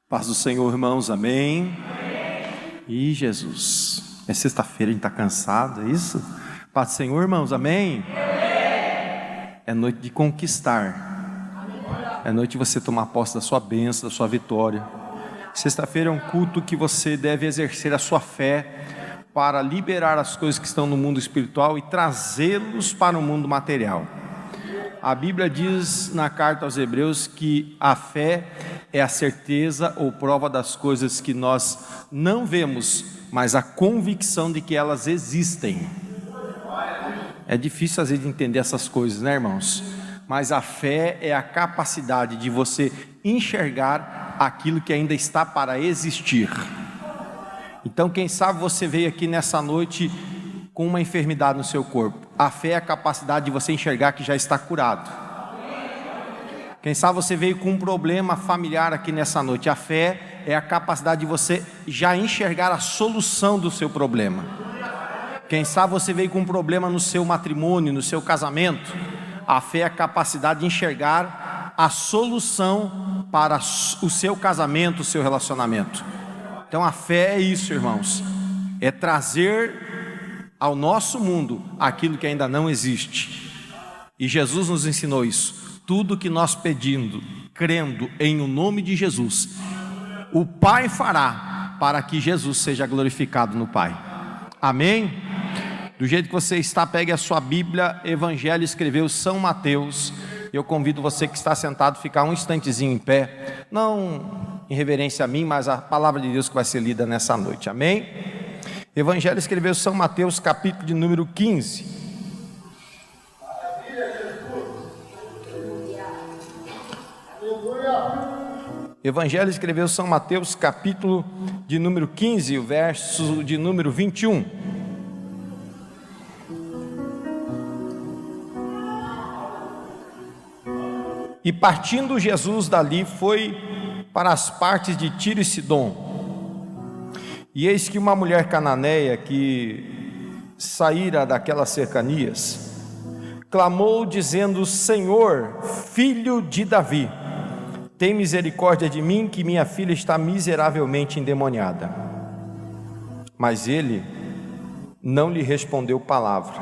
Paz do Senhor, irmãos, amém? E Jesus, é sexta-feira, a gente está cansado, é isso? Paz do Senhor, irmãos, amém? É noite de conquistar, é noite de você tomar posse da sua bênção, da sua vitória. Sexta-feira é um culto que você deve exercer a sua fé para liberar as coisas que estão no mundo espiritual e trazê-los para o mundo material. A Bíblia diz na carta aos Hebreus que a fé é a certeza ou prova das coisas que nós não vemos, mas a convicção de que elas existem. É difícil às vezes entender essas coisas, né, irmãos? Mas a fé é a capacidade de você enxergar aquilo que ainda está para existir. Então, quem sabe você veio aqui nessa noite com uma enfermidade no seu corpo. A fé é a capacidade de você enxergar que já está curado. Quem sabe você veio com um problema familiar aqui nessa noite. A fé é a capacidade de você já enxergar a solução do seu problema. Quem sabe você veio com um problema no seu matrimônio, no seu casamento. A fé é a capacidade de enxergar a solução para o seu casamento, o seu relacionamento. Então a fé é isso, irmãos, é trazer ao nosso mundo aquilo que ainda não existe. E Jesus nos ensinou isso. Tudo que nós pedindo, crendo em o nome de Jesus, o Pai fará para que Jesus seja glorificado no Pai. Amém? Do jeito que você está, pegue a sua Bíblia. Evangelho escreveu São Mateus. Eu convido você que está sentado a ficar um instantezinho em pé, não em reverência a mim, mas a palavra de Deus que vai ser lida nessa noite. Amém? Evangelho escreveu São Mateus, capítulo de número 15. Evangelho escreveu São Mateus, capítulo de número 15, o verso de número 21. E partindo Jesus dali, foi para as partes de Tiro e Sidom. E eis que uma mulher cananeia que saíra daquelas cercanias, clamou dizendo: Senhor, filho de Davi, tem misericórdia de mim, que minha filha está miseravelmente endemoniada. Mas ele não lhe respondeu palavra.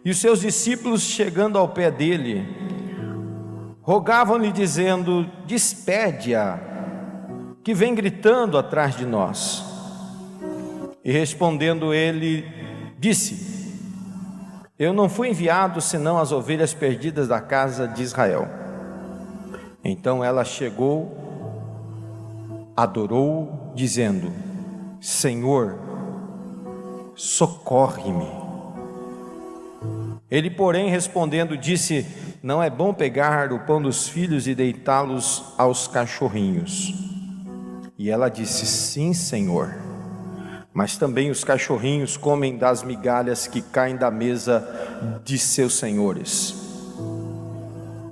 E os seus discípulos, chegando ao pé dele, rogavam-lhe dizendo: despede-a, que vem gritando atrás de nós. E respondendo ele, disse: eu não fui enviado senão as ovelhas perdidas da casa de Israel. Então ela chegou, adorou, dizendo: Senhor, socorre-me. Ele, porém, respondendo, disse: não é bom pegar o pão dos filhos e deitá-los aos cachorrinhos. E ela disse: sim, Senhor, mas também os cachorrinhos comem das migalhas que caem da mesa de seus senhores.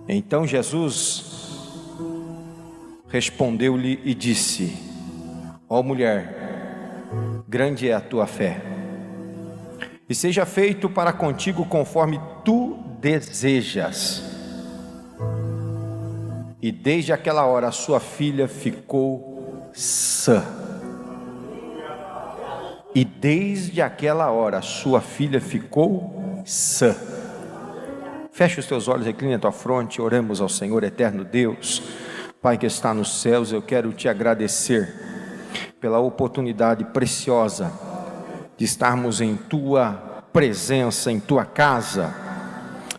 Então Jesus respondeu-lhe e disse: ó mulher, grande é a tua fé, e seja feito para contigo conforme tu desejas. E desde aquela hora a sua filha ficou sã. E desde aquela hora a sua filha ficou sã. Feche os teus olhos, recline a tua fronte, oramos ao Senhor. Eterno Deus, Pai que está nos céus, eu quero te agradecer pela oportunidade preciosa de estarmos em tua presença, em tua casa.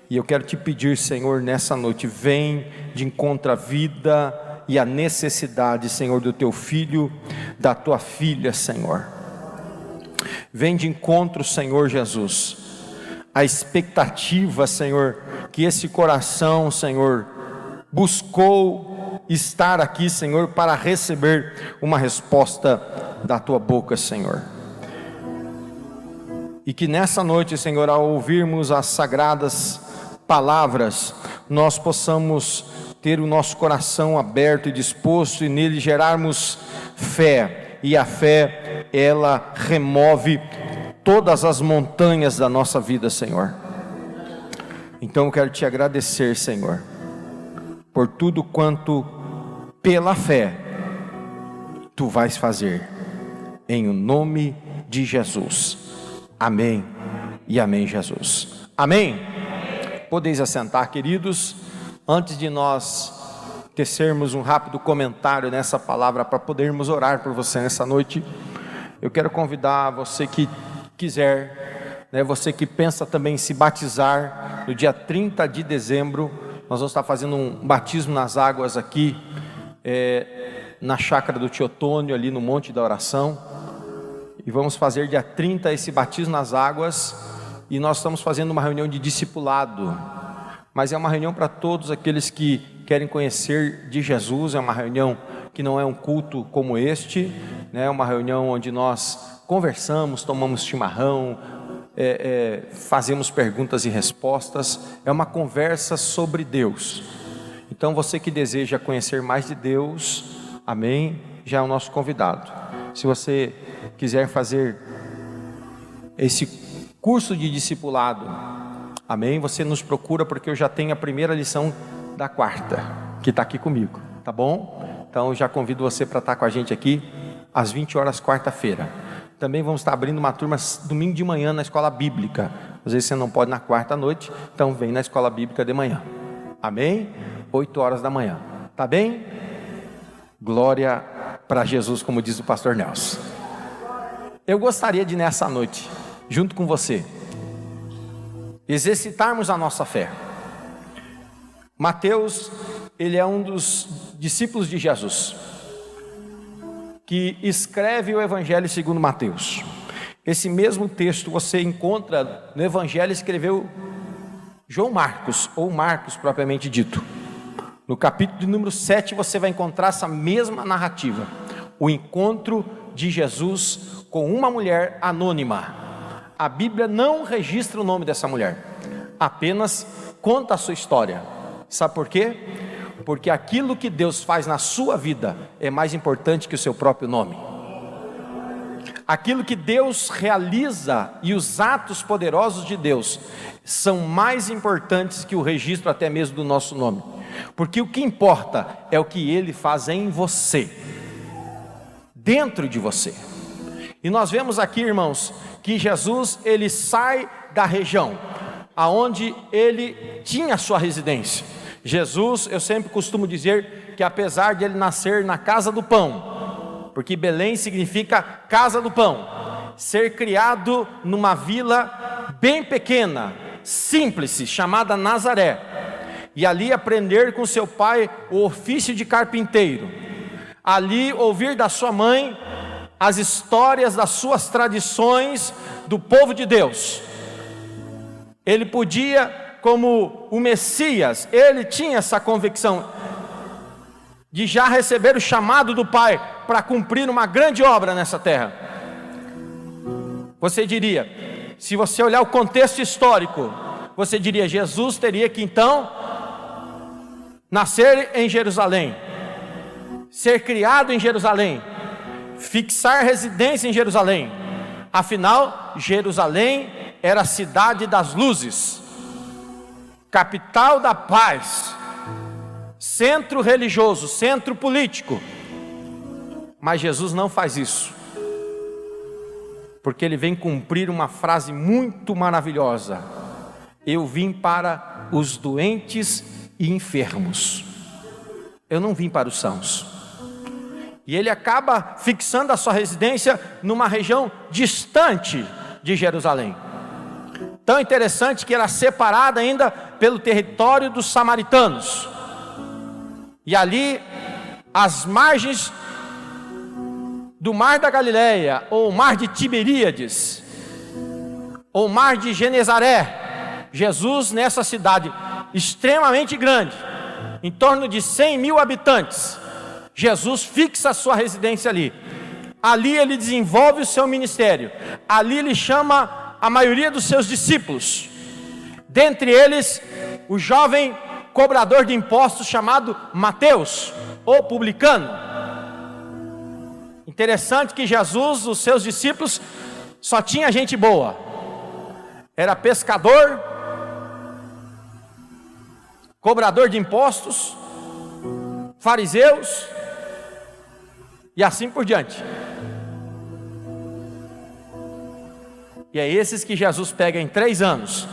E eu quero te pedir, Senhor, nessa noite, vem de encontro à vida e à necessidade, Senhor, do teu filho, da tua filha, Senhor. Vem de encontro, Senhor Jesus, a expectativa, Senhor, que esse coração, Senhor, buscou estar aqui, Senhor, para receber uma resposta da tua boca, Senhor. E que nessa noite, Senhor, ao ouvirmos as sagradas palavras, nós possamos ter o nosso coração aberto e disposto, e nele gerarmos fé. E a fé, ela remove todas as montanhas da nossa vida, Senhor. Então eu quero te agradecer, Senhor, por tudo quanto pela fé tu vais fazer, em o nome de Jesus. Amém e amém, Jesus. Amém? Podeis assentar, queridos. Antes de nós tecermos um rápido comentário nessa palavra, para podermos orar por você nessa noite, eu quero convidar você que quiser, você que pensa também em se batizar, no dia 30 de dezembro, nós vamos estar fazendo um batismo nas águas aqui, na chácara do tio Otônio, ali no Monte da Oração, e vamos fazer dia 30 esse batismo nas águas, e nós estamos fazendo uma reunião de discipulado, mas é uma reunião para todos aqueles que querem conhecer de Jesus, é uma reunião que não é um culto como este, é uma reunião onde nós conversamos, tomamos chimarrão, fazemos perguntas e respostas, é uma conversa sobre Deus. Então você que deseja conhecer mais de Deus, amém, já é o nosso convidado. Se você quiser fazer esse curso de discipulado, amém, você nos procura, porque eu já tenho a primeira lição da quarta, que está aqui comigo, tá bom? Então eu já convido você para estar com a gente aqui às 20 horas quarta-feira. Também vamos estar abrindo uma turma domingo de manhã na escola bíblica. Às vezes você não pode na quarta à noite, então vem na escola bíblica de manhã, amém? 8 horas da manhã, tá bem? Glória para Jesus, como diz o pastor Nelson. Eu gostaria de nessa noite, junto com você, exercitarmos a nossa fé. Mateus, ele é um dos discípulos de Jesus, que escreve o Evangelho segundo Mateus. Esse mesmo texto você encontra no Evangelho, escreveu João Marcos, ou Marcos propriamente dito. No capítulo de número 7 você vai encontrar essa mesma narrativa, o encontro de Jesus com uma mulher anônima. A Bíblia não registra o nome dessa mulher, apenas conta a sua história. Sabe por quê? Porque aquilo que Deus faz na sua vida é mais importante que o seu próprio nome. Aquilo que Deus realiza e os atos poderosos de Deus são mais importantes que o registro até mesmo do nosso nome. Porque o que importa é o que Ele faz em você, dentro de você. E nós vemos aqui, irmãos, que Jesus, ele sai da região aonde ele tinha sua residência. Jesus, eu sempre costumo dizer que apesar de ele nascer na casa do pão, porque Belém significa casa do pão, ser criado numa vila bem pequena, simples, chamada Nazaré, e ali aprender com seu pai o ofício de carpinteiro, ali ouvir da sua mãe as histórias das suas tradições do povo de Deus. Ele podia, como o Messias, ele tinha essa convicção de já receber o chamado do Pai para cumprir uma grande obra nessa terra. Você diria, se você olhar o contexto histórico, você diria, Jesus teria que então nascer em Jerusalém, ser criado em Jerusalém, fixar residência em Jerusalém. Afinal, Jerusalém era a cidade das luzes, capital da paz, centro religioso, centro político. Mas Jesus não faz isso, porque ele vem cumprir uma frase muito maravilhosa: eu vim para os doentes e enfermos, eu não vim para os sãos. E ele acaba fixando a sua residência numa região distante de Jerusalém, tão interessante que era separada ainda pelo território dos samaritanos, e ali às margens do mar da Galileia, ou mar de Tiberíades, ou mar de Genezaré, Jesus, nessa cidade extremamente grande, em torno de 100.000 habitantes, Jesus fixa a sua residência ali. Ali ele desenvolve o seu ministério, ali ele chama a maioria dos seus discípulos, dentre eles o jovem cobrador de impostos chamado Mateus, ou publicano. Interessante que Jesus, os seus discípulos, só tinha gente boa, era pescador, cobrador de impostos, fariseus, e assim por diante. E é esses que Jesus pega em 3 anos,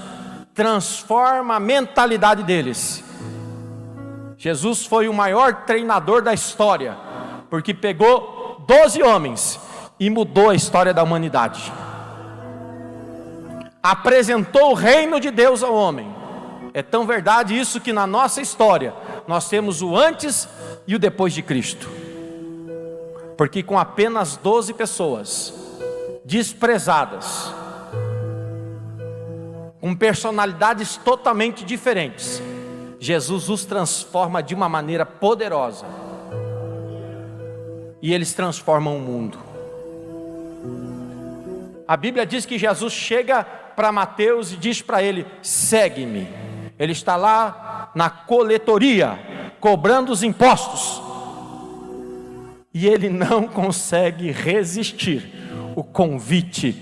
transforma a mentalidade deles. Jesus foi o maior treinador da história, porque pegou 12 homens e mudou a história da humanidade. Apresentou o reino de Deus ao homem. É tão verdade isso que na nossa história nós temos o antes e o depois de Cristo. Porque com apenas 12 pessoas desprezadas, com personalidades totalmente diferentes, Jesus os transforma de uma maneira poderosa. E eles transformam o mundo. A Bíblia diz que Jesus chega para Mateus e diz para ele: segue-me. Ele está lá na coletoria, cobrando os impostos. E ele não consegue resistir o convite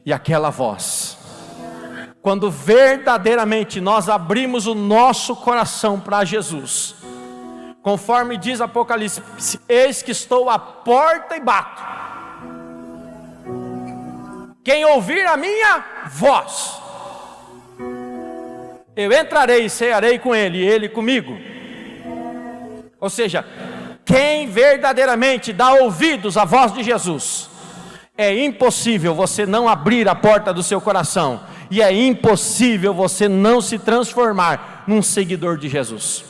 e aquela voz. Quando verdadeiramente nós abrimos o nosso coração para Jesus, conforme diz Apocalipse: eis que estou à porta e bato. Quem ouvir a minha voz, eu entrarei e cearei com ele, e ele comigo. Ou seja, quem verdadeiramente dá ouvidos à voz de Jesus, é impossível você não abrir a porta do seu coração, e é impossível você não se transformar num seguidor de Jesus.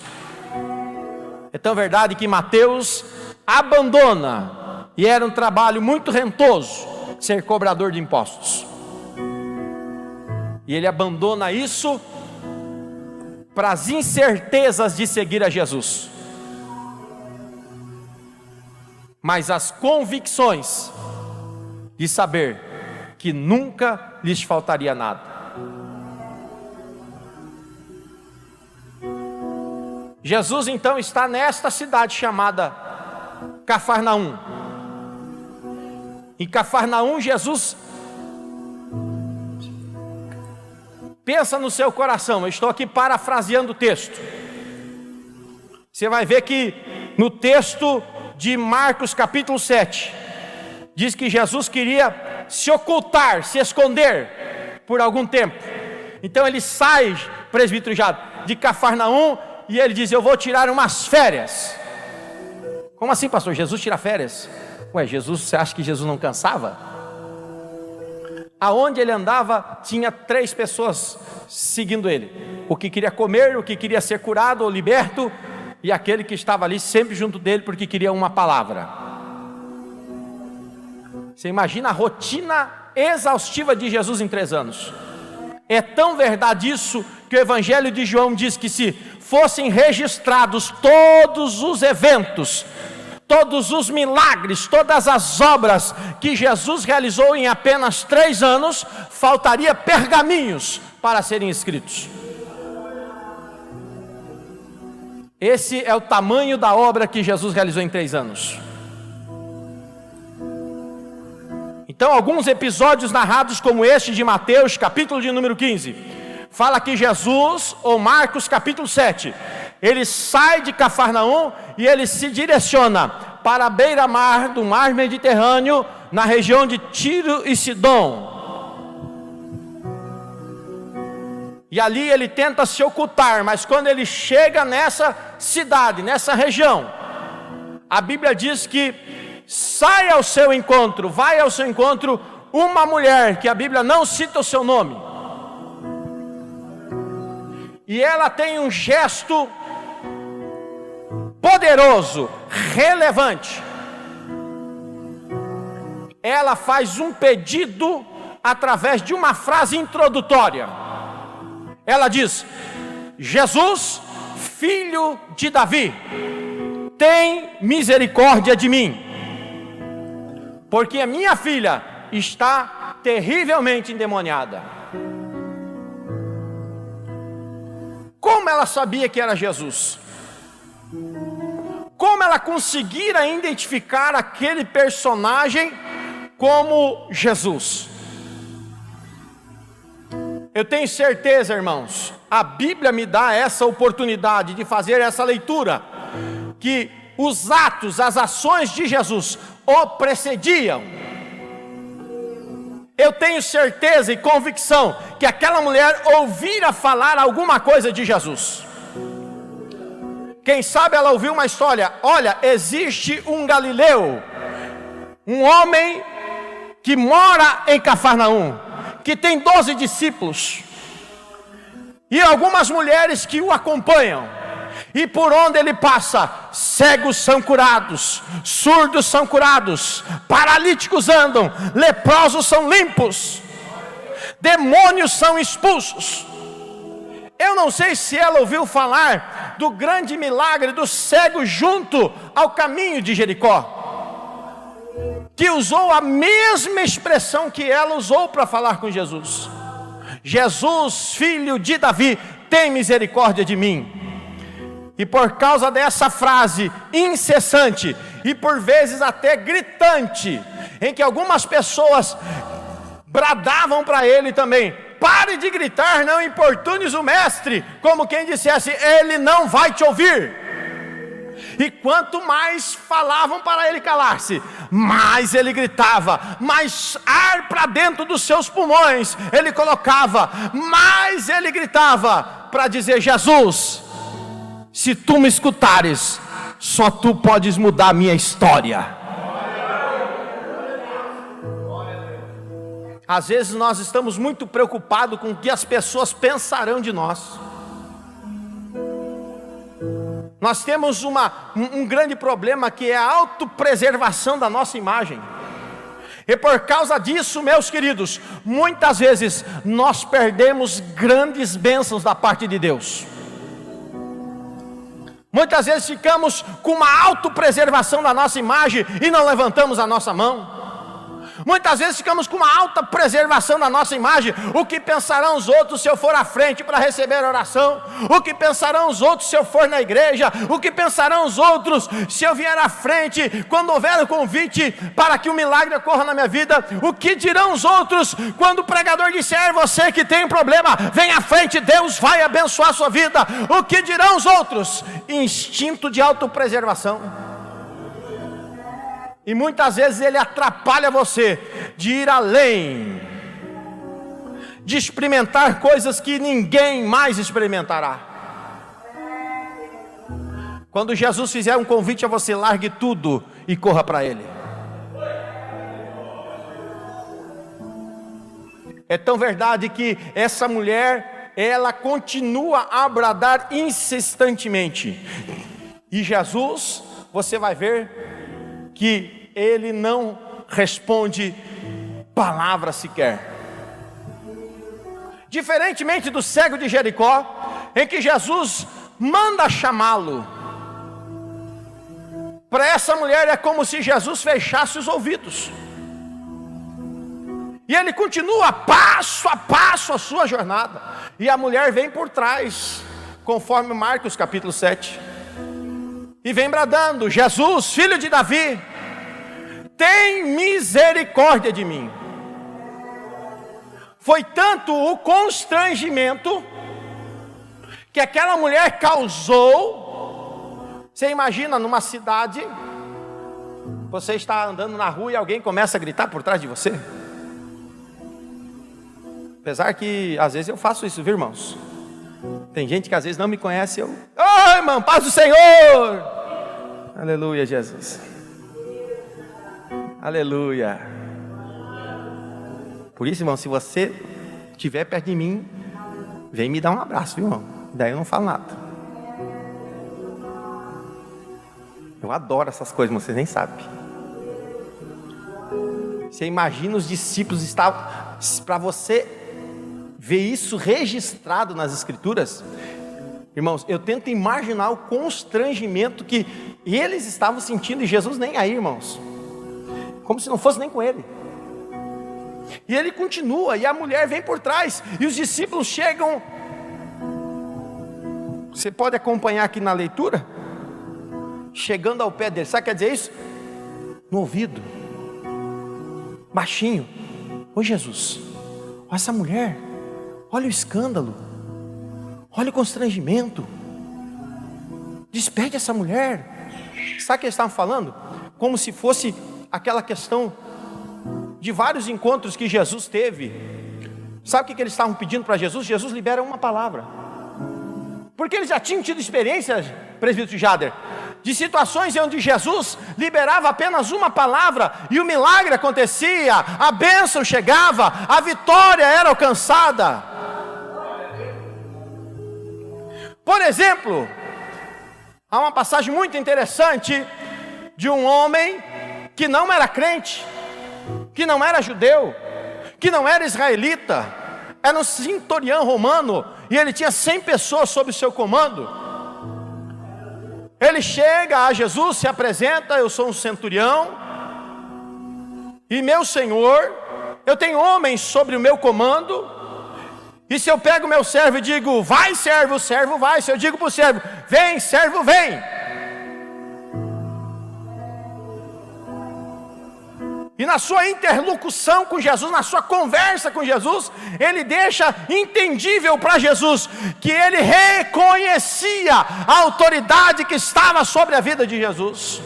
É tão verdade que Mateus abandona, e era um trabalho muito rentoso ser cobrador de impostos, e ele abandona isso para as incertezas de seguir a Jesus, mas as convicções de saber que nunca lhes faltaria nada. Jesus então está nesta cidade chamada Cafarnaum. Em Cafarnaum, Jesus pensa no seu coração. Eu estou aqui parafraseando o texto. Você vai ver que no texto de Marcos capítulo 7, diz que Jesus queria se ocultar, se esconder por algum tempo. Então ele sai, presbítero Jado, de Cafarnaum, e ele diz: eu vou tirar umas férias. Como assim, pastor? Jesus tira férias? Ué, Jesus, você acha que Jesus não cansava? Aonde ele andava, tinha 3 pessoas seguindo ele: o que queria comer, o que queria ser curado ou liberto, e aquele que estava ali sempre junto dele porque queria uma palavra. Você imagina a rotina exaustiva de Jesus em 3 anos. É tão verdade isso, que o Evangelho de João diz que se fossem registrados todos os eventos, todos os milagres, todas as obras que Jesus realizou em apenas 3 anos, faltaria pergaminhos para serem escritos. Esse é o tamanho da obra que Jesus realizou em 3 anos. Então, alguns episódios narrados como este de Mateus, capítulo de número 15, fala que Jesus, ou Marcos capítulo 7, ele sai de Cafarnaum e ele se direciona para a beira-mar do mar Mediterrâneo, na região de Tiro e Sidom. E ali ele tenta se ocultar, mas quando ele chega nessa cidade, nessa região, a Bíblia diz que sai ao seu encontro, vai ao seu encontro uma mulher, que a Bíblia não cita o seu nome, e ela tem um gesto poderoso, relevante. Ela faz um pedido através de uma frase introdutória. Ela diz: Jesus, filho de Davi, tem misericórdia de mim, porque a minha filha está terrivelmente endemoniada. Como ela sabia que era Jesus? Como ela conseguira identificar aquele personagem como Jesus? Eu tenho certeza, irmãos, a Bíblia me dá essa oportunidade de fazer essa leitura, que os atos, as ações de Jesus o precediam. Eu tenho certeza e convicção que aquela mulher ouvira falar alguma coisa de Jesus. Quem sabe ela ouviu uma história. Olha, existe um galileu, um homem que mora em Cafarnaum, que tem 12 discípulos, e algumas mulheres que o acompanham. E por onde ele passa, cegos são curados, surdos são curados, paralíticos andam, leprosos são limpos, demônios são expulsos. Eu não sei se ela ouviu falar do grande milagre do cego junto ao caminho de Jericó, que usou a mesma expressão que ela usou para falar com Jesus: Jesus, filho de Davi, tem misericórdia de mim. E por causa dessa frase incessante e por vezes até gritante, em que algumas pessoas bradavam para ele também: pare de gritar, não importunes o mestre, como quem dissesse, ele não vai te ouvir. E quanto mais falavam para ele calar-se, mais ele gritava, mais ar para dentro dos seus pulmões ele colocava, mais ele gritava para dizer: Jesus, se tu me escutares, só tu podes mudar a minha história. Às vezes nós estamos muito preocupados com o que as pessoas pensarão de nós. Nós temos um grande problema, que é a autopreservação da nossa imagem. E por causa disso, meus queridos, muitas vezes nós perdemos grandes bênçãos da parte de Deus. Muitas vezes ficamos com uma autopreservação da nossa imagem e não levantamos a nossa mão. Muitas vezes ficamos com uma alta preservação da nossa imagem. O que pensarão os outros se eu for à frente para receber oração? O que pensarão os outros se eu for na igreja? O que pensarão os outros se eu vier à frente quando houver o convite para que o milagre ocorra na minha vida? O que dirão os outros quando o pregador disser: você que tem um problema, vem à frente, Deus vai abençoar a sua vida? O que dirão os outros? Instinto de autopreservação. E muitas vezes ele atrapalha você de ir além, de experimentar coisas que ninguém mais experimentará. Quando Jesus fizer um convite a você, largue tudo e corra para Ele. É tão verdade que essa mulher, ela continua a bradar insistentemente. E Jesus, você vai ver que ele não responde palavra sequer. Diferentemente do cego de Jericó, em que Jesus manda chamá-lo, para essa mulher é como se Jesus fechasse os ouvidos. E ele continua passo a passo a sua jornada. E a mulher vem por trás, conforme Marcos capítulo 7. E vem bradando: Jesus, filho de Davi, tem misericórdia de mim. Foi tanto o constrangimento que aquela mulher causou. Você imagina numa cidade, você está andando na rua e alguém começa a gritar por trás de você? Apesar que às vezes eu faço isso, viu, irmãos? Tem gente que às vezes não me conhece, eu: ô irmão, paz do Senhor! Aleluia, Jesus. Aleluia. Por isso, irmão, se você estiver perto de mim, vem me dar um abraço, viu, irmão? Daí eu não falo nada. Eu adoro essas coisas, vocês nem sabem. Você imagina os discípulos estavam, para você ver isso registrado nas Escrituras, irmãos, eu tento imaginar o constrangimento que eles estavam sentindo, e Jesus nem aí, irmãos, como se não fosse nem com ele. E ele continua, e a mulher vem por trás, e os discípulos chegam. Você pode acompanhar aqui na leitura, chegando ao pé dele. Sabe o que quer dizer isso? No ouvido, baixinho: ô Jesus, olha essa mulher, olha o escândalo, olha o constrangimento, despede essa mulher, Sabe o que eles estavam falando? Como se fosse aquela questão de vários encontros que Jesus teve. Sabe o que eles estavam pedindo para Jesus? Jesus libera uma palavra. Porque eles já tinham tido experiências, presbítero Jader, de situações onde Jesus liberava apenas uma palavra e o milagre acontecia, a bênção chegava, a vitória era alcançada. Por exemplo, há uma passagem muito interessante de um homem que não era crente, que não era judeu, que não era israelita, era um centurião romano, e ele tinha 100 pessoas sob o seu comando. Ele chega a Jesus, se apresenta: eu sou um centurião, e meu senhor, eu tenho homens sobre o meu comando, e se eu pego meu servo e digo, vai servo, o servo vai. Se eu digo para o servo, vem servo, vem. E na sua interlocução com Jesus, na sua conversa com Jesus, ele deixa entendível para Jesus que ele reconhecia a autoridade que estava sobre a vida de Jesus.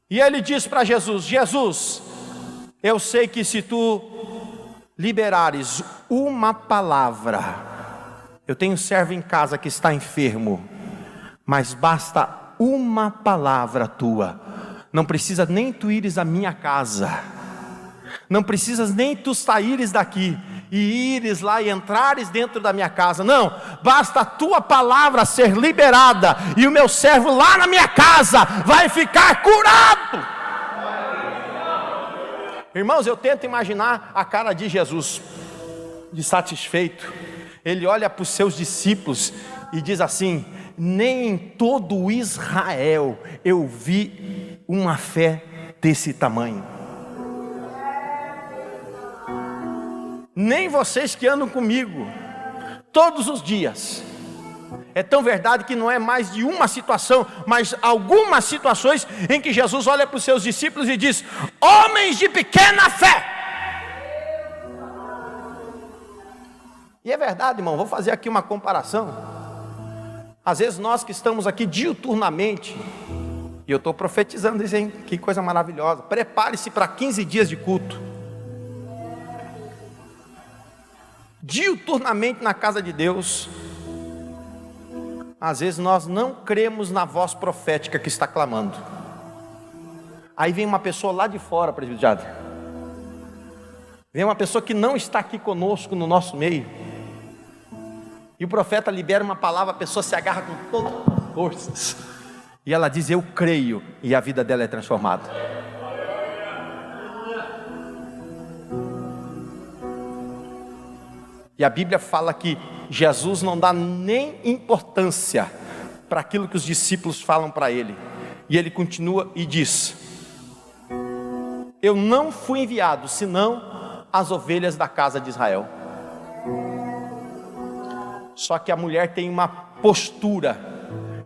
E ele diz para Jesus: Jesus, eu sei que se tu liberares uma palavra, eu tenho um servo em casa que está enfermo, mas basta uma palavra tua. Não precisa nem tu ires à minha casa, não precisas nem tu saíres daqui e ires lá e entrares dentro da minha casa. Não, basta a tua palavra ser liberada e o meu servo lá na minha casa vai ficar curado. Irmãos, eu tento imaginar a cara de Jesus, de satisfeito. Ele olha para os seus discípulos e diz assim: nem em todo Israel eu vi uma fé desse tamanho. Nem vocês que andam comigo todos os dias. É tão verdade que não é mais de uma situação, mas algumas situações em que Jesus olha para os seus discípulos e diz: homens de pequena fé. E é verdade, irmão, vou fazer aqui uma comparação. Às vezes nós que estamos aqui diuturnamente, e eu estou profetizando isso, hein? Que coisa maravilhosa. Prepare-se para 15 dias de culto. Diuturnamente na casa de Deus. Às vezes nós não cremos na voz profética que está clamando. Aí vem uma pessoa lá de fora, presbítero Jader. Vem uma pessoa que não está aqui conosco no nosso meio. E o profeta libera uma palavra, a pessoa se agarra com todas as forças. E ela diz: eu creio, e a vida dela é transformada. E a Bíblia fala que Jesus não dá nem importância para aquilo que os discípulos falam para ele. E ele continua e diz: eu não fui enviado senão as ovelhas da casa de Israel. Só que a mulher tem uma postura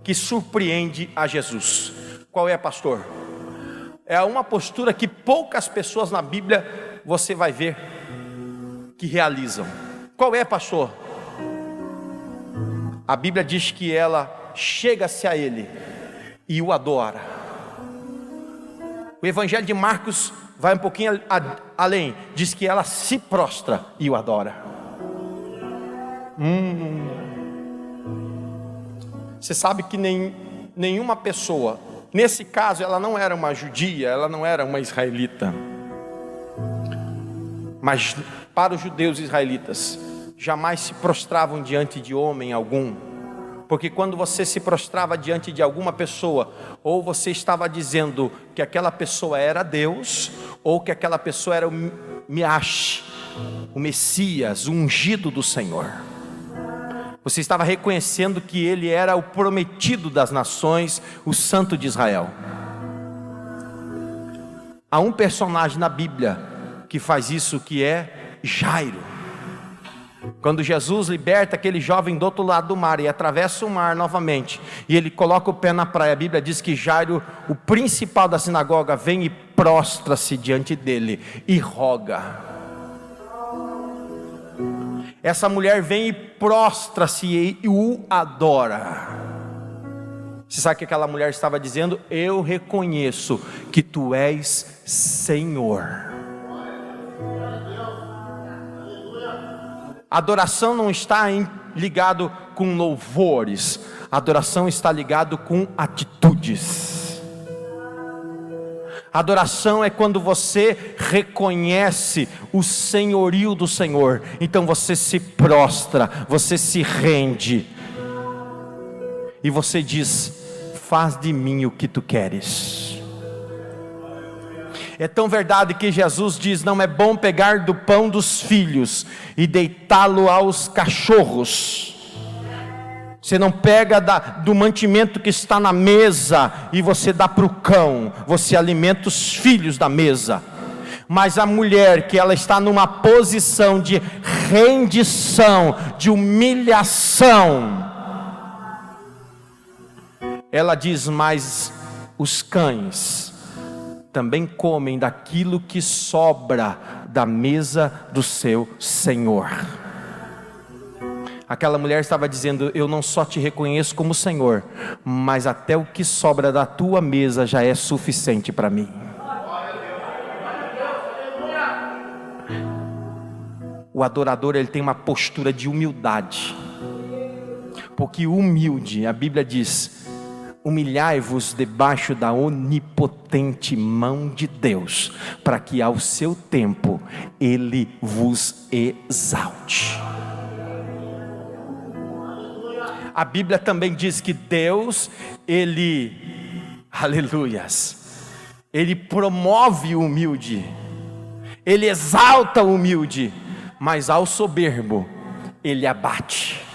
que surpreende a Jesus. Qual é, pastor? É uma postura que poucas pessoas na Bíblia você vai ver que realizam. Qual é, pastor? A Bíblia diz que ela chega-se a ele e o adora. O Evangelho de Marcos vai um pouquinho além, diz que ela se prostra e o adora. Você sabe que nenhuma pessoa, nesse caso ela não era uma judia, ela não era uma israelita, mas para os judeus israelitas, jamais se prostravam diante de homem algum, porque quando você se prostrava diante de alguma pessoa, ou você estava dizendo que aquela pessoa era Deus, ou que aquela pessoa era o Miash, o Messias, o ungido do Senhor. Você estava reconhecendo que ele era o prometido das nações, o santo de Israel. Há um personagem na Bíblia que faz isso, que é Jairo. Quando Jesus liberta aquele jovem do outro lado do mar e atravessa o mar novamente, e ele coloca o pé na praia, a Bíblia diz que Jairo, o principal da sinagoga, vem e prostra-se diante dele e roga. Essa mulher vem e prostra-se e o adora. Você sabe o que aquela mulher estava dizendo? Eu reconheço que tu és Senhor. A adoração não está ligado com louvores, a adoração está ligado com atitudes. A adoração é quando você reconhece o senhorio do Senhor, então você se prostra, você se rende, e você diz: faz de mim o que tu queres. É tão verdade que Jesus diz: não é bom pegar do pão dos filhos e deitá-lo aos cachorros. Você não pega do mantimento que está na mesa e você dá para o cão, você alimenta os filhos da mesa. Mas a mulher, que ela está numa posição de rendição, de humilhação, ela diz: mas os cães também comem daquilo que sobra da mesa do seu Senhor. Aquela mulher estava dizendo: eu não só te reconheço como Senhor, mas até o que sobra da tua mesa já é suficiente para mim. O adorador, ele tem uma postura de humildade, porque humilde, a Bíblia diz: humilhai-vos debaixo da onipotente mão de Deus, para que ao seu tempo Ele vos exalte. A Bíblia também diz que Deus, aleluias, Ele promove o humilde, Ele exalta o humilde, mas ao soberbo Ele abate.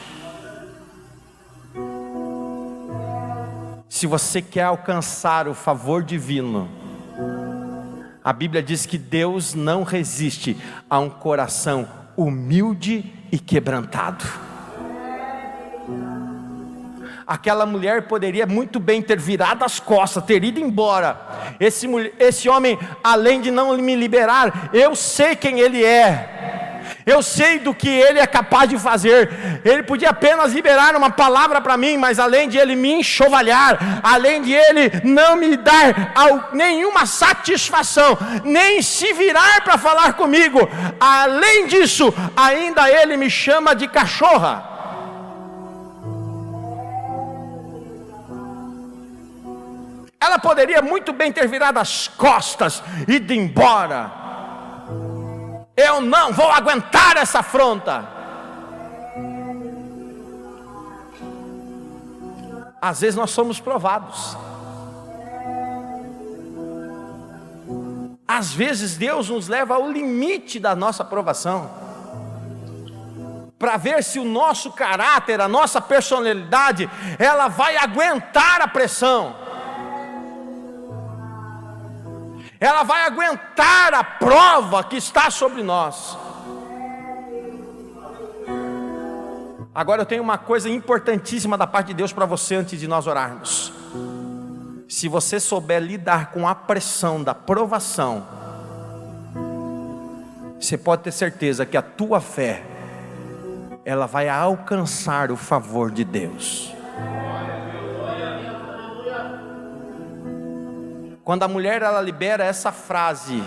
Se você quer alcançar o favor divino, a Bíblia diz que Deus não resiste a um coração humilde e quebrantado. Aquela mulher poderia muito bem ter virado as costas, ter ido embora. Esse homem, além de não me liberar, eu sei quem ele é, eu sei do que ele é capaz de fazer. Ele podia apenas liberar uma palavra para mim, mas além de ele me enxovalhar, além de ele não me dar nenhuma satisfação, nem se virar para falar comigo, além disso, ainda ele me chama de cachorra. Ela poderia muito bem ter virado as costas e ido embora. Eu não vou aguentar essa afronta. Às vezes nós somos provados. Às vezes Deus nos leva ao limite da nossa provação, para ver se o nosso caráter, a nossa personalidade, ela vai aguentar a pressão. Ela vai aguentar a prova que está sobre nós. Agora eu tenho uma coisa importantíssima da parte de Deus para você antes de nós orarmos. Se você souber lidar com a pressão da provação, você pode ter certeza que a tua fé, ela vai alcançar o favor de Deus. Quando a mulher, ela libera essa frase,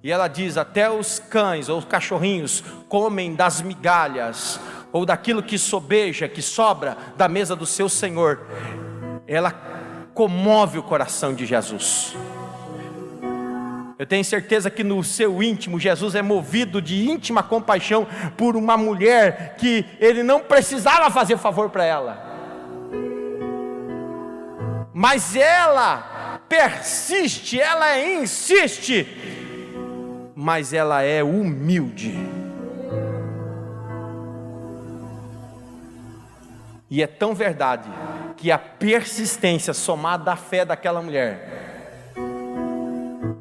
e ela diz: até os cães ou os cachorrinhos comem das migalhas, ou daquilo que sobeja, que sobra da mesa do seu Senhor. Ela comove o coração de Jesus. Eu tenho certeza que no seu íntimo, Jesus é movido de íntima compaixão por uma mulher que ele não precisava fazer favor para ela, mas ela persiste, ela insiste, mas ela é humilde. E é tão verdade que a persistência somada à fé daquela mulher,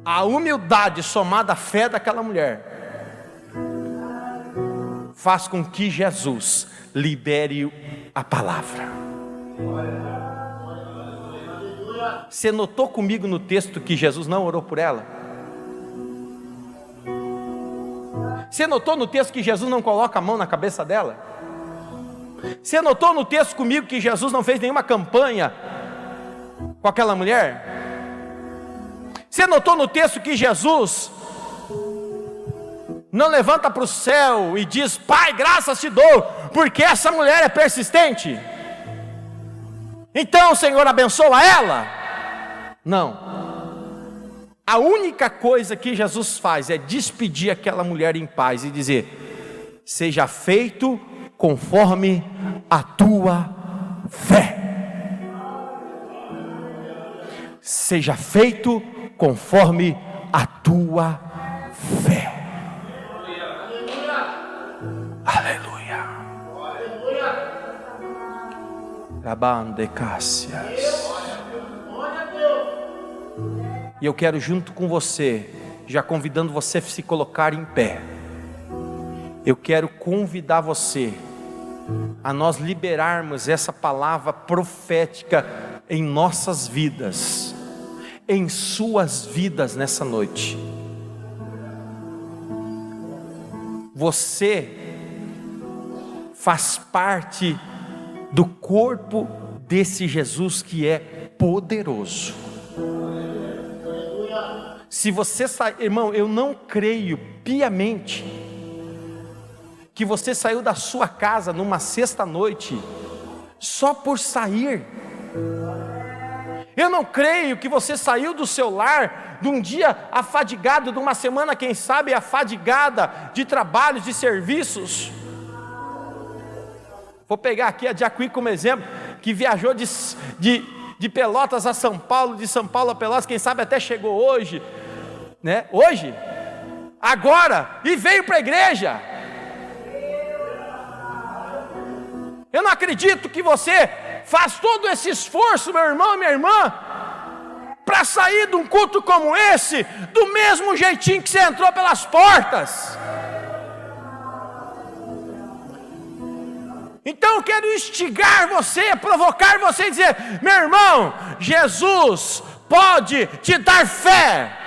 a humildade somada à fé daquela mulher, faz com que Jesus libere a palavra. Você notou comigo no texto que Jesus não orou por ela? Você notou no texto que Jesus não coloca a mão na cabeça dela? Você notou no texto comigo que Jesus não fez nenhuma campanha com aquela mulher? Você notou no texto que Jesus não levanta para o céu e diz: Pai, graças te dou, porque essa mulher é persistente, então Senhor abençoa ela? Não. A única coisa que Jesus faz é despedir aquela mulher em paz e dizer: seja feito conforme a tua fé. Seja feito conforme a tua fé. Aleluia. Rabande Cássias. E eu quero, junto com você, já convidando você a se colocar em pé, eu quero convidar você a nós liberarmos essa palavra profética em nossas vidas, em suas vidas nessa noite. Você faz parte do corpo desse Jesus que é poderoso. Se você sair, irmão, eu não creio piamente que você saiu da sua casa numa sexta-noite só por sair. Eu não creio que você saiu do seu lar de um dia afadigado, de uma semana, quem sabe, afadigada de trabalhos, de serviços. Vou pegar aqui a Jacuí como exemplo, que viajou de Pelotas a São Paulo, de São Paulo a Pelotas, quem sabe até chegou hoje, né? Hoje, agora, e veio para a igreja. Eu não acredito que você faz todo esse esforço, meu irmão e minha irmã, para sair de um culto como esse, do mesmo jeitinho que você entrou pelas portas. Então eu quero instigar você, provocar você e dizer: meu irmão, Jesus pode te dar fé.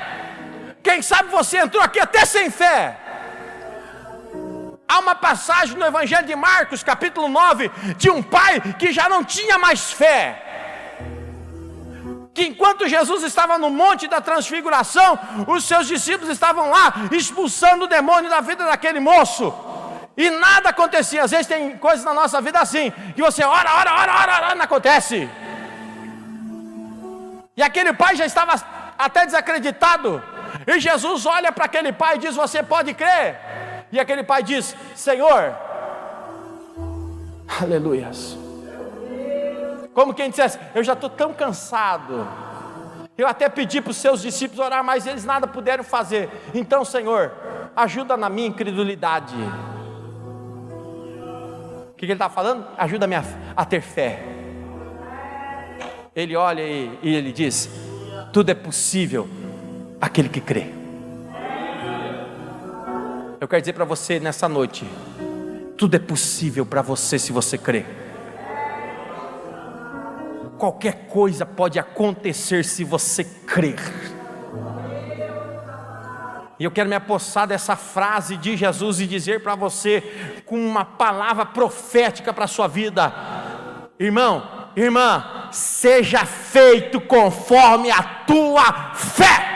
Quem sabe você entrou aqui até sem fé. Há uma passagem no Evangelho de Marcos, capítulo 9, de um pai que já não tinha mais fé, que enquanto Jesus estava no monte da transfiguração, os seus discípulos estavam lá expulsando o demônio da vida daquele moço, e nada acontecia. Às vezes tem coisas na nossa vida assim, que você ora, não acontece. E aquele pai já estava até desacreditado, e Jesus olha para aquele pai e diz: você pode crer? E aquele pai diz: Senhor, aleluias. Como quem dissesse: eu já estou tão cansado, eu até pedi para os seus discípulos orar, mas eles nada puderam fazer. Então, Senhor, ajuda na minha incredulidade. O que ele está falando? Ajuda-me a ter fé. Ele olha e ele diz: tudo é possível aquele que crê. Eu quero dizer para você nessa noite: tudo é possível para você se você crer. Qualquer coisa pode acontecer se você crer. E eu quero me apossar dessa frase de Jesus e dizer para você, com uma palavra profética para a sua vida: irmão, irmã, seja feito conforme a tua fé.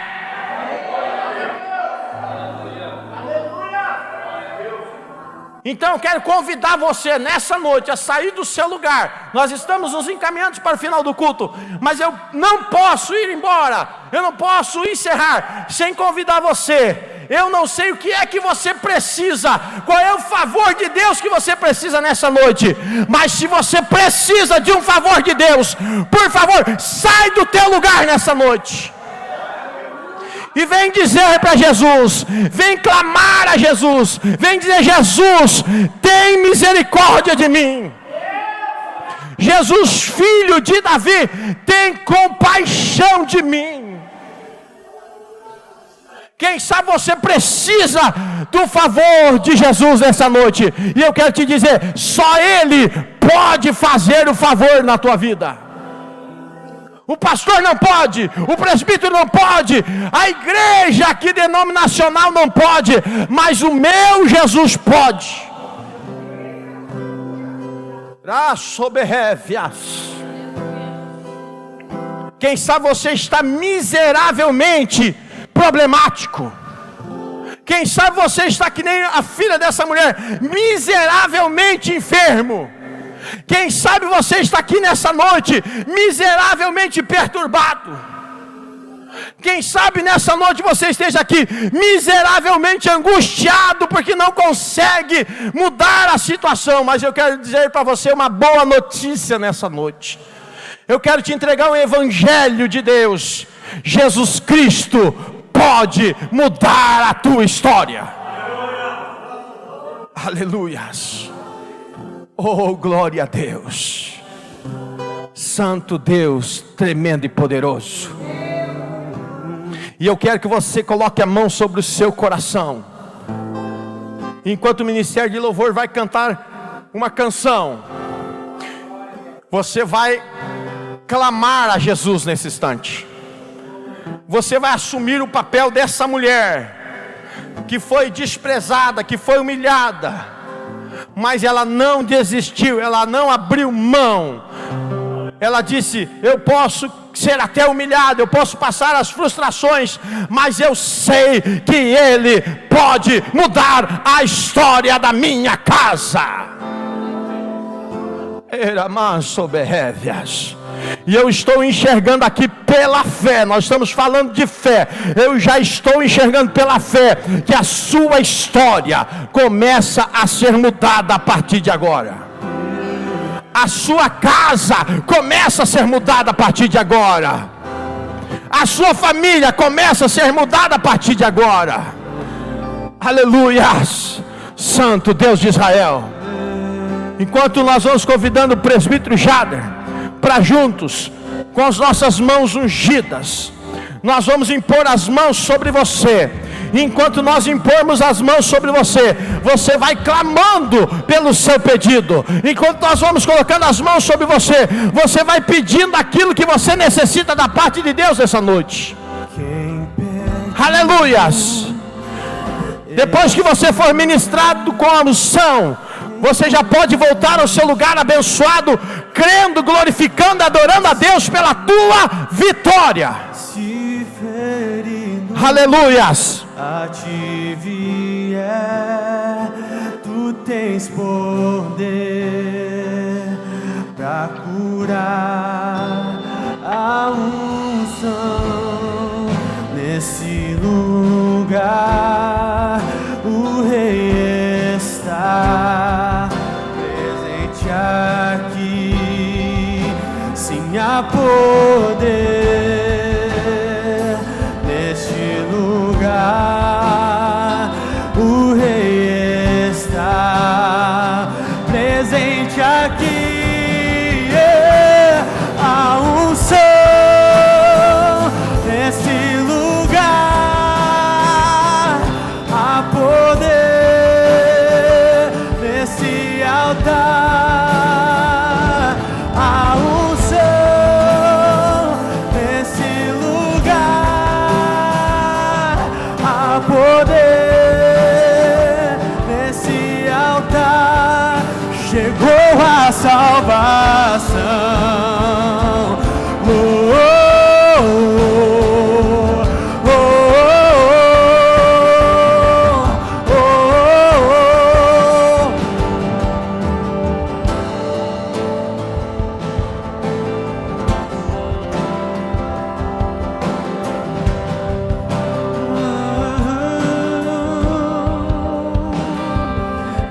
Então eu quero convidar você nessa noite a sair do seu lugar. Nós estamos nos encaminhando para o final do culto, mas eu não posso ir embora, eu não posso encerrar sem convidar você. Eu não sei o que é que você precisa, qual é o favor de Deus que você precisa nessa noite, mas se você precisa de um favor de Deus, por favor, sai do teu lugar nessa noite e vem dizer para Jesus, vem clamar a Jesus, vem dizer: Jesus, tem misericórdia de mim. Jesus, filho de Davi, tem compaixão de mim. Quem sabe você precisa do favor de Jesus nessa noite, e eu quero te dizer: só Ele pode fazer o favor na tua vida. O pastor não pode, o presbítero não pode, a igreja aqui denominacional não pode, mas o meu Jesus pode. Quem sabe você está miseravelmente problemático. Quem sabe você está que nem a filha dessa mulher, miseravelmente enfermo. Quem sabe você está aqui nessa noite, miseravelmente perturbado. Quem sabe nessa noite você esteja aqui, miseravelmente angustiado, porque não consegue mudar a situação. Mas eu quero dizer para você uma boa notícia nessa noite. Eu quero te entregar o Evangelho de Deus. Jesus Cristo pode mudar a tua história. Aleluias. Oh, glória a Deus. Santo Deus, tremendo e poderoso. E eu quero que você coloque a mão sobre o seu coração. Enquanto o Ministério de Louvor vai cantar uma canção, você vai clamar a Jesus nesse instante. Você vai assumir o papel dessa mulher que foi desprezada, que foi humilhada, mas ela não desistiu, ela não abriu mão. Ela disse: eu posso ser até humilhado, eu posso passar as frustrações, mas eu sei que Ele pode mudar a história da minha casa. Era manso berrévias. E eu estou enxergando aqui pela fé, nós estamos falando de fé. Eu já estou enxergando pela fé que a sua história começa a ser mudada a partir de agora. A sua casa começa a ser mudada a partir de agora. A sua família começa a ser mudada a partir de agora. Aleluias, Santo Deus de Israel. Enquanto nós vamos convidando o presbítero Jader para juntos, com as nossas mãos ungidas, nós vamos impor as mãos sobre você. Enquanto nós impormos as mãos sobre você, você vai clamando pelo seu pedido. Enquanto nós vamos colocando as mãos sobre você, você vai pedindo aquilo que você necessita da parte de Deus essa noite. Aleluias. Depois que você for ministrado com a unção, você já pode voltar ao seu lugar abençoado, crendo, glorificando, adorando a Deus pela tua vitória. Aleluias. A ti vier, tu tens poder para curar. A unção nesse lugar, o Rei está presente aqui. Sim, há poder neste lugar, o Rei está presente aqui. A unção nesse lugar, há poder nesse altar. A unção nesse lugar, há poder nesse altar. Chegou a salvação. Oh, oh, oh, oh, oh, oh, oh.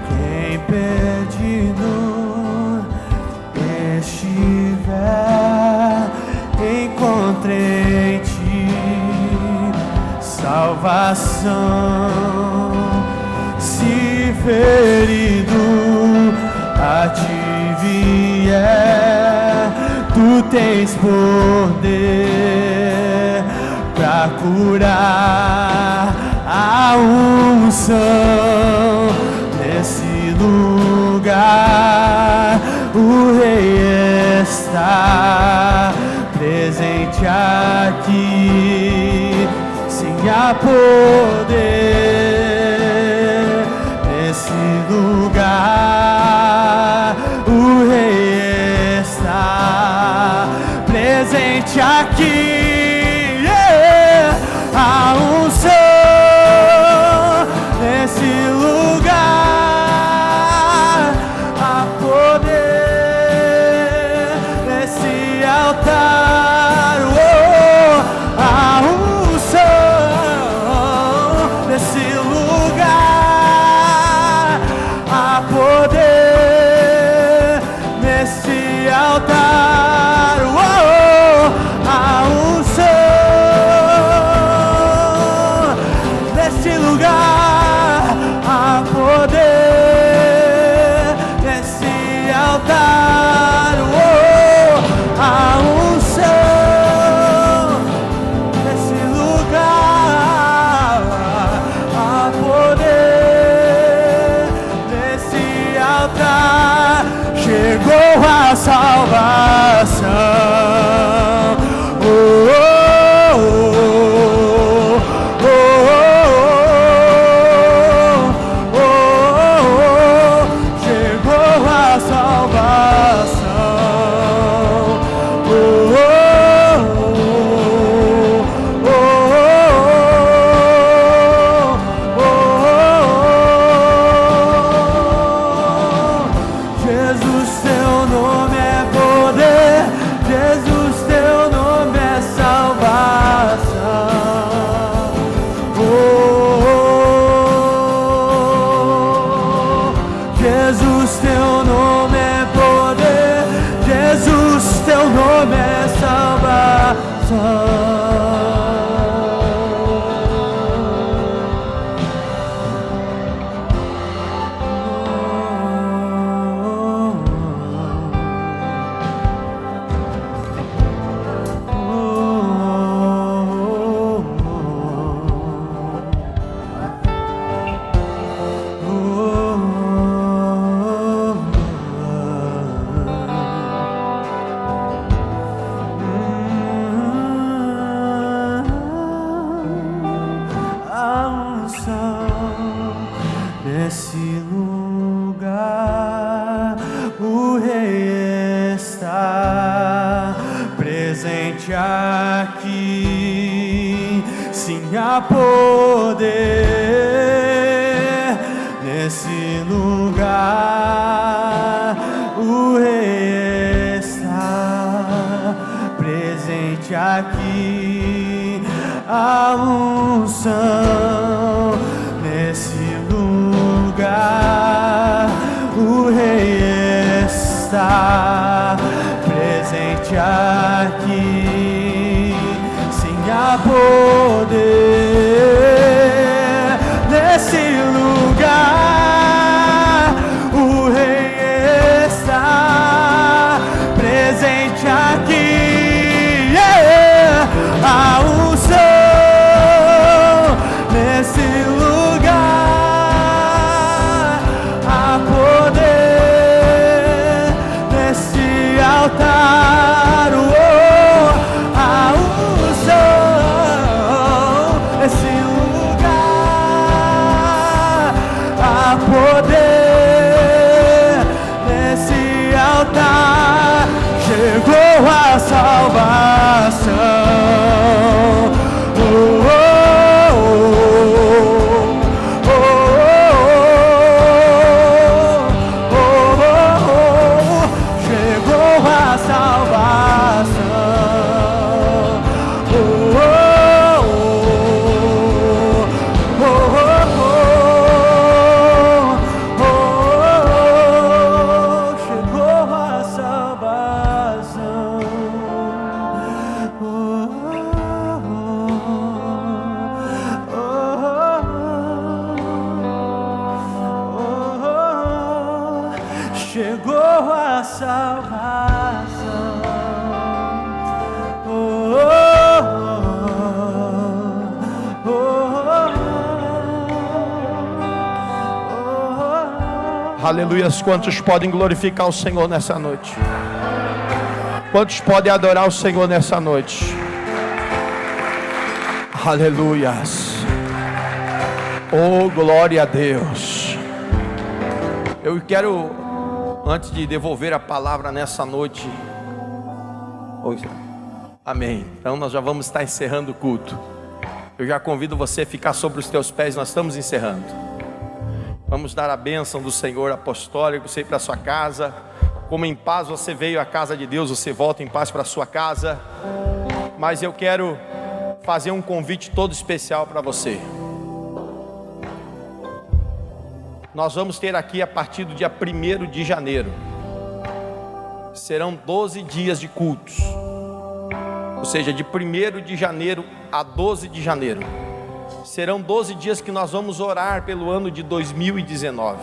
Quem perdido estiver, encontrei em ti salvação. Se ferido a ti vier, tu tens poder pra curar. A unção nesse lugar, o Rei está presente aqui. Sim, há poder nesse lugar, o Rei presente aqui, a unção nesse lugar, a poder nesse altar, a unção nesse lugar, a poder nesse altar, a unção nesse lugar, a poder nesse altar, a unção nesse lugar, a poder nesse altar. Chegou a salvação. Chegou a salvação. Jesus, teu nome é poder. Jesus, teu nome é salvação. Jesus, teu nome é poder. Jesus, teu nome é salvação. Nesse lugar, o Rei está presente aqui. Sim, há poder nesse lugar. O Rei está presente aqui. A unção nesse lugar, o Rei está presente aqui. Sim, há poder nesse lugar, o Rei está presente aqui. A unção nesse lugar, a poder nesse altar, a unção nesse lugar, a poder nesse altar. Chegou a salvação. Chegou a salvação. Chegou a salvação. Chegou a salvação. Aleluias. Quantos podem glorificar o Senhor nessa noite? Quantos podem adorar o Senhor nessa noite? Aleluias. Oh, glória a Deus. Eu quero, antes de devolver a palavra nessa noite, Amém. Então nós já vamos estar encerrando o culto. Eu já convido você a ficar sobre os teus pés, nós estamos encerrando. Vamos dar a bênção do Senhor apostólico, você ir para a sua casa. Como em paz você veio à casa de Deus, você volta em paz para a sua casa. Mas eu quero fazer um convite todo especial para você. Nós vamos ter aqui a partir do dia 1º de janeiro. Serão 12 dias de cultos. Ou seja, de 1º de janeiro a 12 de janeiro. Serão 12 dias que nós vamos orar pelo ano de 2019.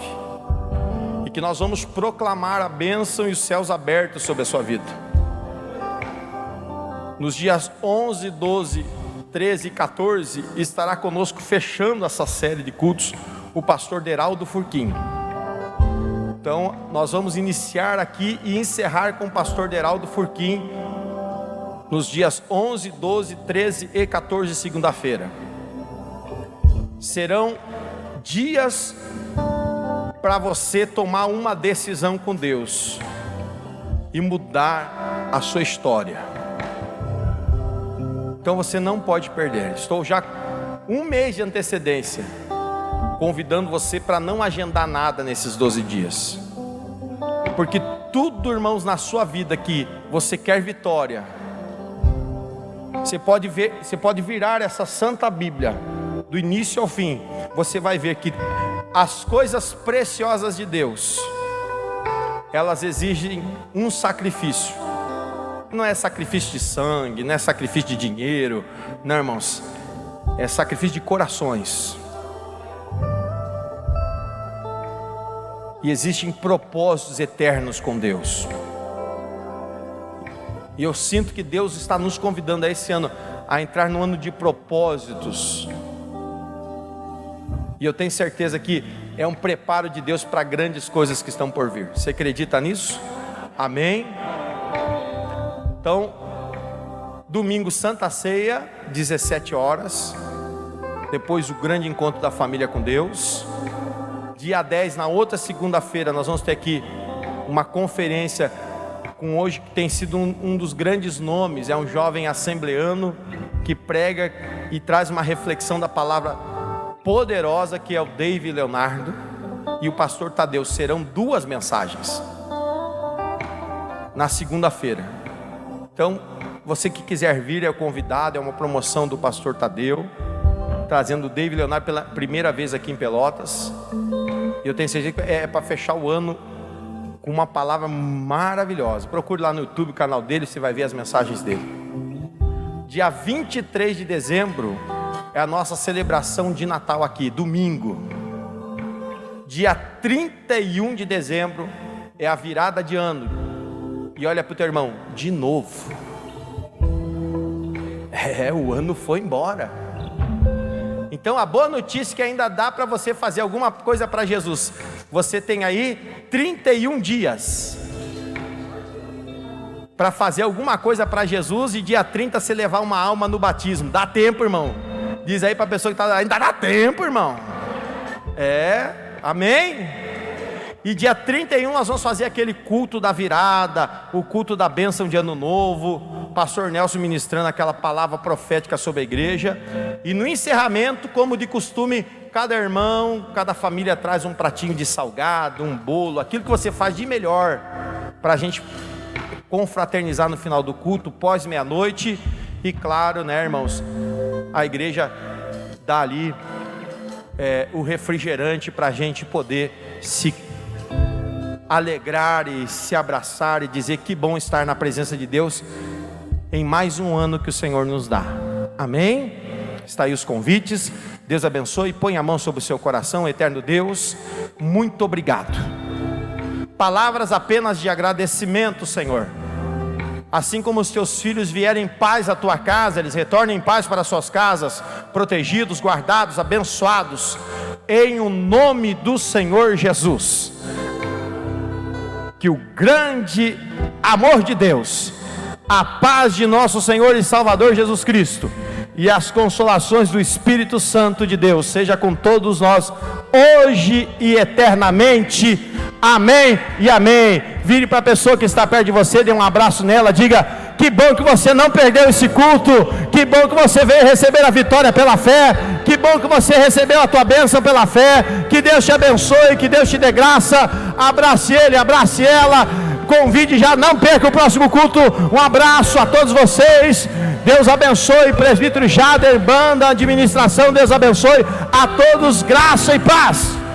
E que nós vamos proclamar a bênção e os céus abertos sobre a sua vida. Nos dias 11, 12, 13 e 14 estará conosco fechando essa série de cultos o pastor Deraldo Furquim. Então nós vamos iniciar aqui e encerrar com o pastor Deraldo Furquim nos dias 11, 12, 13 e 14, segunda-feira. Serão dias para você tomar uma decisão com Deus e mudar a sua história. Então você não pode perder. Estou já 1 mês de antecedência convidando você para não agendar nada nesses 12 dias. Porque tudo, irmãos, na sua vida que você quer vitória, você pode virar essa santa Bíblia do início ao fim. Você vai ver que as coisas preciosas de Deus, elas exigem um sacrifício. Não é sacrifício de sangue, não é sacrifício de dinheiro, não, irmãos, é sacrifício de corações. E existem propósitos eternos com Deus. E eu sinto que Deus está nos convidando a esse ano a entrar no ano de propósitos. E eu tenho certeza que é um preparo de Deus para grandes coisas que estão por vir. Você acredita nisso? Amém? Então, domingo Santa Ceia, 17 horas. Depois o grande encontro da família com Deus. Dia 10, na outra segunda-feira, nós vamos ter aqui uma conferência com hoje que tem sido um dos grandes nomes. É um jovem assembleano que prega e traz uma reflexão da palavra poderosa, que é o David Leonardo e o pastor Tadeu. Serão 2 mensagens na segunda-feira. Então, você que quiser vir é o convidado. É uma promoção do pastor Tadeu, trazendo o David Leonardo pela primeira vez aqui em Pelotas. E eu tenho certeza que é para fechar o ano com uma palavra maravilhosa. Procure lá no YouTube o canal dele, você vai ver as mensagens dele. Dia 23 de dezembro é a nossa celebração de Natal aqui, domingo. Dia 31 de dezembro é a virada de ano. E olha para o teu irmão, de novo. O ano foi embora. Então a boa notícia é que ainda dá para você fazer alguma coisa para Jesus. Você tem aí 31 dias para fazer alguma coisa para Jesus, e dia 30 você levar uma alma no batismo. Dá tempo, irmão. Diz aí para a pessoa que está, ainda dá tempo, irmão. Amém? E dia 31 nós vamos fazer aquele culto da virada, o culto da bênção de ano novo, pastor Nelson ministrando aquela palavra profética sobre a igreja. E no encerramento, como de costume, cada irmão, cada família traz um pratinho de salgado, um bolo, aquilo que você faz de melhor, para a gente confraternizar no final do culto, pós meia-noite. E claro, né, irmãos, a igreja dá ali o refrigerante para a gente poder se alegrar e se abraçar e dizer que bom estar na presença de Deus em mais um ano que o Senhor nos dá. Amém? Está aí os convites. Deus abençoe. Põe a mão sobre o seu coração. Eterno Deus, muito obrigado. Palavras apenas de agradecimento, Senhor. Assim como os teus filhos vierem em paz à tua casa, eles retornem em paz para as suas casas, protegidos, guardados, abençoados, em o nome do Senhor Jesus. Que o grande amor de Deus, a paz de nosso Senhor e Salvador Jesus Cristo e as consolações do Espírito Santo de Deus seja com todos nós hoje e eternamente. Amém e amém. Vire para a pessoa que está perto de você, dê um abraço nela, diga: Que bom que você não perdeu esse culto. Que bom que você veio receber a vitória pela fé. Que bom que você recebeu a tua bênção pela fé. Que Deus te abençoe, que Deus te dê graça. Abrace ele, abrace ela. Convide já, não perca o próximo culto. Um abraço a todos vocês. Deus abençoe, presbítero Jader, banda, administração. Deus abençoe a todos, graça e paz.